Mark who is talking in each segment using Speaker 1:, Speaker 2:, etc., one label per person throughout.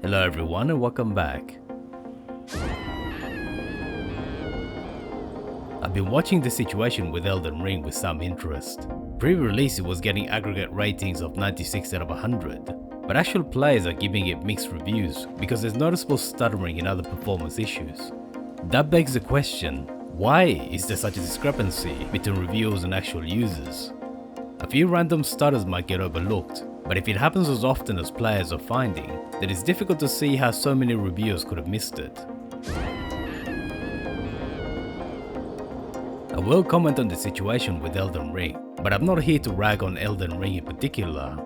Speaker 1: Hello everyone and welcome back. I've been watching the situation with Elden Ring with some interest. Pre-release it was getting aggregate ratings of 96 out of 100, but actual players are giving it mixed reviews because there's noticeable stuttering and other performance issues. That begs the question, why is there such a discrepancy between reviewers and actual users? A few random stutters might get overlooked, but if it happens as often as players are finding, then it's difficult to see how so many reviewers could have missed it. I will comment on the situation with Elden Ring, but I'm not here to rag on Elden Ring in particular.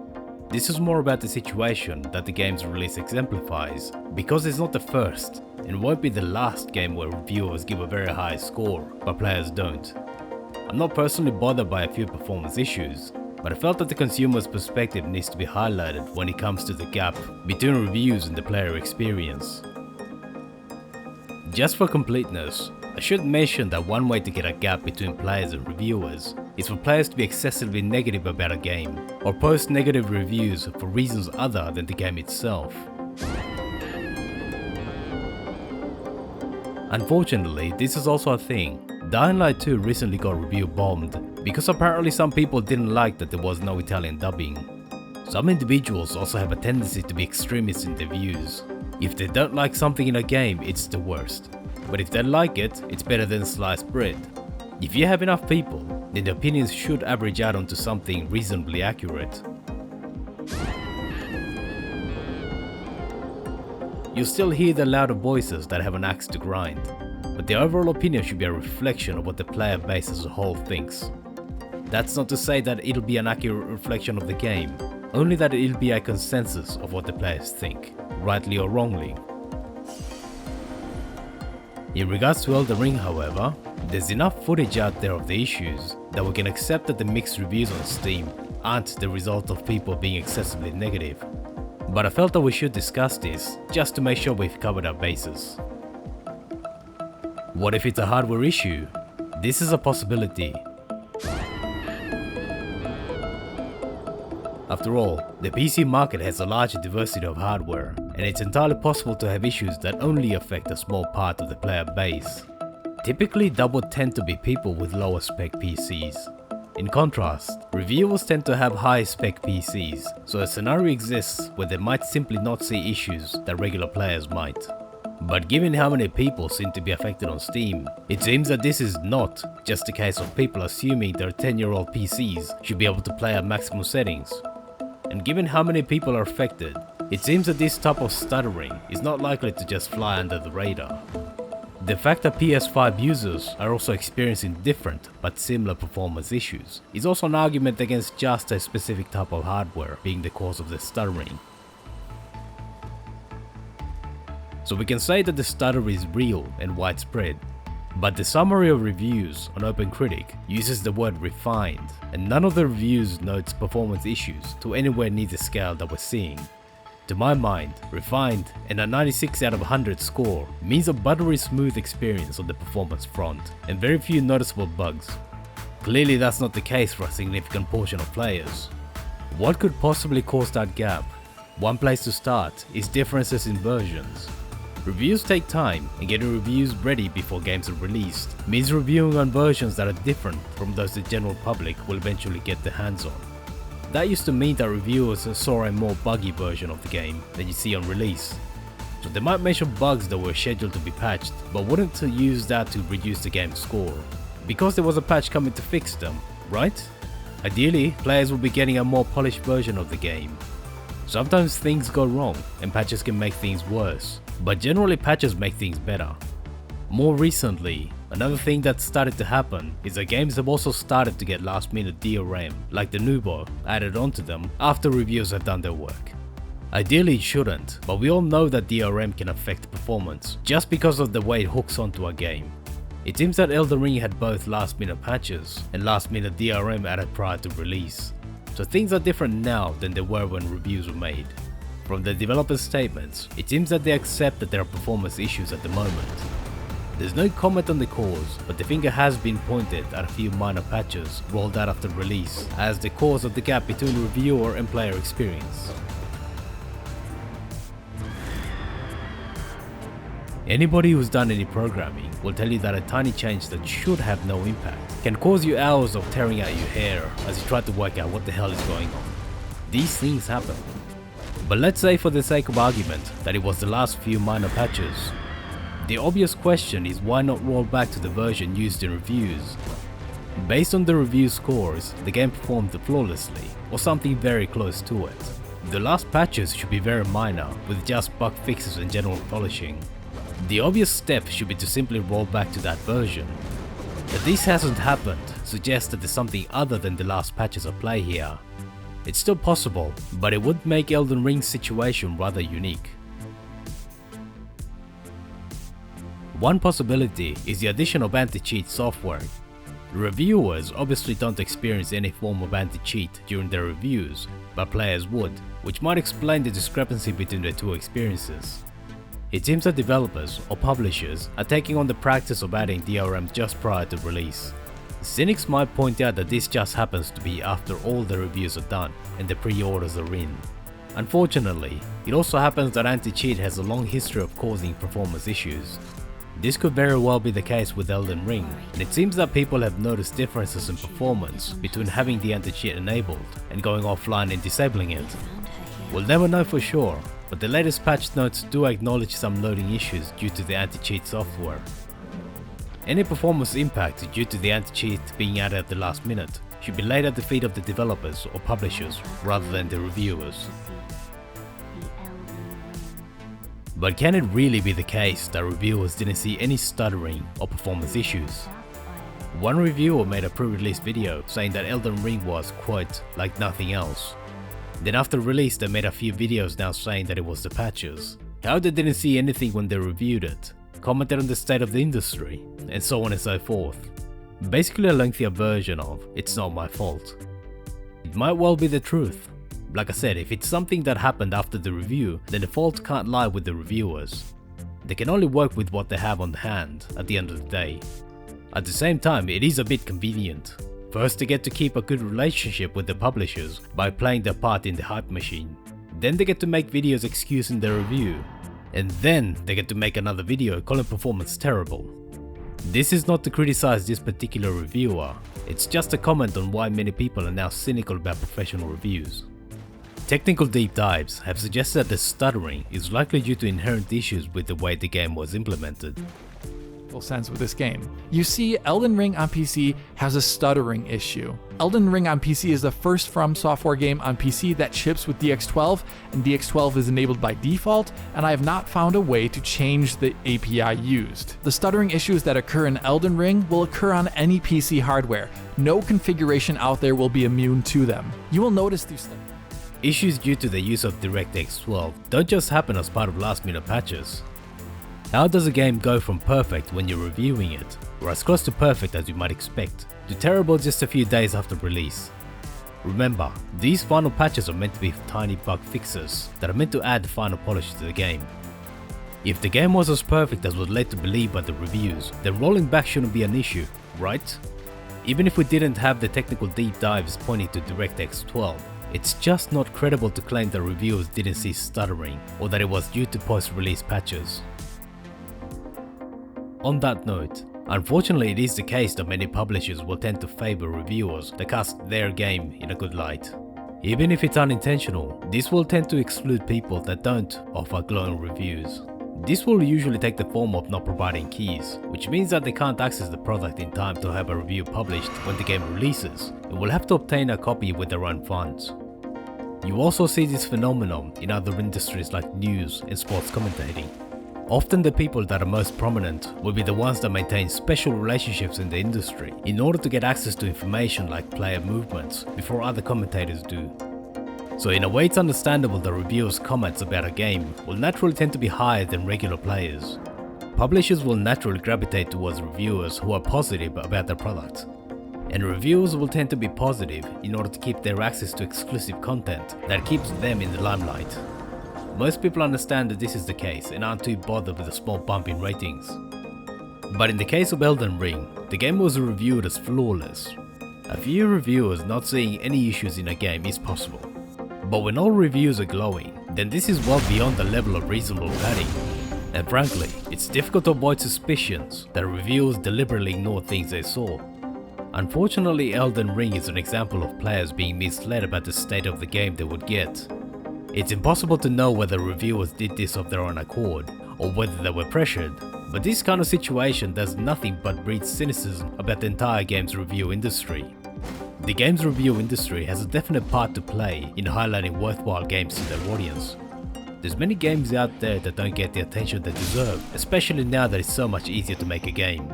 Speaker 1: This is more about the situation that the game's release exemplifies, because it's not the first, and won't be the last game where reviewers give a very high score, but players don't. I'm not personally bothered by a few performance issues, but I felt that the consumer's perspective needs to be highlighted when it comes to the gap between reviews and the player experience. Just for completeness, I should mention that one way to get a gap between players and reviewers is for players to be excessively negative about a game, or post negative reviews for reasons other than the game itself. Unfortunately, this is also a thing. Dying Light 2 recently got review bombed because apparently some people didn't like that there was no Italian dubbing. Some individuals also have a tendency to be extremists in their views. If they don't like something in a game, it's the worst. But if they like it, it's better than sliced bread. If you have enough people, then the opinions should average out onto something reasonably accurate. You'll still hear the louder voices that have an axe to grind, but the overall opinion should be a reflection of what the player base as a whole thinks. That's not to say that it'll be an accurate reflection of the game, only that it'll be a consensus of what the players think, rightly or wrongly. In regards to Elden Ring, however, there's enough footage out there of the issues that we can accept that the mixed reviews on Steam aren't the result of people being excessively negative. But I felt that we should discuss this just to make sure we've covered our bases. What if it's a hardware issue? This is a possibility. After all, the PC market has a large diversity of hardware, and it's entirely possible to have issues that only affect a small part of the player base. Typically, that would tend to be people with lower spec PCs. In contrast, reviewers tend to have high spec PCs, so a scenario exists where they might simply not see issues that regular players might. But given how many people seem to be affected on Steam, it seems that this is not just a case of people assuming their 10-year-old PCs should be able to play at maximum settings. And given how many people are affected, it seems that this type of stuttering is not likely to just fly under the radar. The fact that PS5 users are also experiencing different but similar performance issues is also an argument against just a specific type of hardware being the cause of the stuttering. So we can say that the stutter is real and widespread, but the summary of reviews on OpenCritic uses the word refined, and none of the reviews notes performance issues to anywhere near the scale that we're seeing. To my mind, refined and a 96 out of 100 score means a buttery smooth experience on the performance front and very few noticeable bugs. Clearly that's not the case for a significant portion of players. What could possibly cause that gap? One place to start is differences in versions. Reviews take time, and getting reviews ready before games are released means reviewing on versions that are different from those the general public will eventually get their hands on. That used to mean that reviewers saw a more buggy version of the game than you see on release. So they might mention bugs that were scheduled to be patched, but wouldn't use that to reduce the game's score, because there was a patch coming to fix them, right? Ideally, players will be getting a more polished version of the game. Sometimes things go wrong, and patches can make things worse, but generally patches make things better. More recently, another thing that started to happen is that games have also started to get last minute DRM, like the Nubo, added onto them after reviewers have done their work. Ideally it shouldn't, but we all know that DRM can affect performance, just because of the way it hooks onto a game. It seems that Elden Ring had both last minute patches and last minute DRM added prior to release. So things are different now than they were when reviews were made. From the developers' statements, it seems that they accept that there are performance issues at the moment. There's no comment on the cause, but the finger has been pointed at a few minor patches rolled out after release as the cause of the gap between reviewer and player experience. Anybody who's done any programming will tell you that a tiny change that should have no impact can cause you hours of tearing out your hair as you try to work out what the hell is going on. These things happen. But let's say for the sake of argument that it was the last few minor patches. The obvious question is why not roll back to the version used in reviews? Based on the review scores, the game performed flawlessly, or something very close to it. The last patches should be very minor, with just bug fixes and general polishing. The obvious step should be to simply roll back to that version. That this hasn't happened suggests that there's something other than the last patches at play here. It's still possible, but it would make Elden Ring's situation rather unique. One possibility is the addition of anti-cheat software. Reviewers obviously don't experience any form of anti-cheat during their reviews, but players would, which might explain the discrepancy between the two experiences. It seems that developers or publishers are taking on the practice of adding DRM just prior to release. Cynics might point out that this just happens to be after all the reviews are done and the pre-orders are in. Unfortunately, it also happens that anti-cheat has a long history of causing performance issues. This could very well be the case with Elden Ring, and it seems that people have noticed differences in performance between having the anti-cheat enabled and going offline and disabling it. We'll never know for sure, but the latest patch notes do acknowledge some loading issues due to the anti-cheat software. Any performance impact due to the anti-cheat being added at the last minute should be laid at the feet of the developers or publishers rather than the reviewers. But can it really be the case that reviewers didn't see any stuttering or performance issues? One reviewer made a pre-release video saying that Elden Ring was, quote, like nothing else. Then after release they made a few videos now saying that it was the patches, how they didn't see anything when they reviewed it, commented on the state of the industry, and so on and so forth. Basically a lengthier version of "it's not my fault." It might well be the truth. Like I said, if it's something that happened after the review, then the fault can't lie with the reviewers. They can only work with what they have on hand at the end of the day. At the same time, it is a bit convenient. First, they get to keep a good relationship with the publishers by playing their part in the hype machine. Then they get to make videos excusing their review. And then they get to make another video calling performance terrible. This is not to criticize this particular reviewer, it's just a comment on why many people are now cynical about professional reviews. Technical deep dives have suggested that the stuttering is likely due to inherent issues with the way the game was implemented.
Speaker 2: Sense with this game. You see, Elden Ring on PC has a stuttering issue. Elden Ring on PC is the first From Software game on PC that ships with DX12, and DX12 is enabled by default, and I have not found a way to change the API used. The stuttering issues that occur in Elden Ring will occur on any PC hardware. No configuration out there will be immune to them. You will notice these
Speaker 1: issues due to the use of DirectX 12 don't just happen as part of last-minute patches. How does a game go from perfect when you're reviewing it, or as close to perfect as you might expect, to terrible just a few days after release? Remember, these final patches are meant to be tiny bug fixes that are meant to add the final polish to the game. If the game was as perfect as was led to believe by the reviews, then rolling back shouldn't be an issue, right? Even if we didn't have the technical deep dives pointing to DirectX 12, it's just not credible to claim that reviewers didn't see stuttering, or that it was due to post-release patches. On that note, unfortunately it is the case that many publishers will tend to favor reviewers that cast their game in a good light. Even if it's unintentional, this will tend to exclude people that don't offer glowing reviews. This will usually take the form of not providing keys, which means that they can't access the product in time to have a review published when the game releases, and will have to obtain a copy with their own funds. You also see this phenomenon in other industries like news and sports commentating. Often the people that are most prominent will be the ones that maintain special relationships in the industry in order to get access to information like player movements before other commentators do. So in a way it's understandable that reviewers' comments about a game will naturally tend to be higher than regular players. Publishers will naturally gravitate towards reviewers who are positive about their product. And reviewers will tend to be positive in order to keep their access to exclusive content that keeps them in the limelight. Most people understand that this is the case and aren't too bothered with a small bump in ratings. But in the case of Elden Ring, the game was reviewed as flawless. A few reviewers not seeing any issues in a game is possible. But when all reviews are glowing, then this is well beyond the level of reasonable padding. And frankly, it's difficult to avoid suspicions that reviewers deliberately ignore things they saw. Unfortunately, Elden Ring is an example of players being misled about the state of the game they would get. It's impossible to know whether reviewers did this of their own accord, or whether they were pressured, but this kind of situation does nothing but breed cynicism about the entire games review industry. The games review industry has a definite part to play in highlighting worthwhile games to their audience. There's many games out there that don't get the attention they deserve, especially now that it's so much easier to make a game.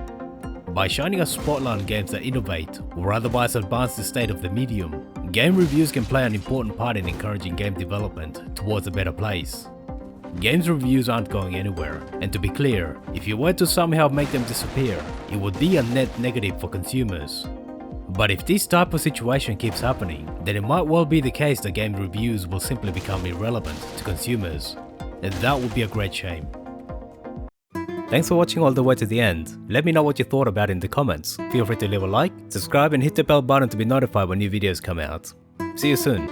Speaker 1: By shining a spotlight on games that innovate, or otherwise advance the state of the medium, game reviews can play an important part in encouraging game development towards a better place. Games reviews aren't going anywhere, and to be clear, if you were to somehow make them disappear, it would be a net negative for consumers. But if this type of situation keeps happening, then it might well be the case that game reviews will simply become irrelevant to consumers, and that would be a great shame. Thanks for watching all the way to the end. Let me know what you thought about it in the comments. Feel free to leave a like, subscribe and hit the bell button to be notified when new videos come out. See you soon.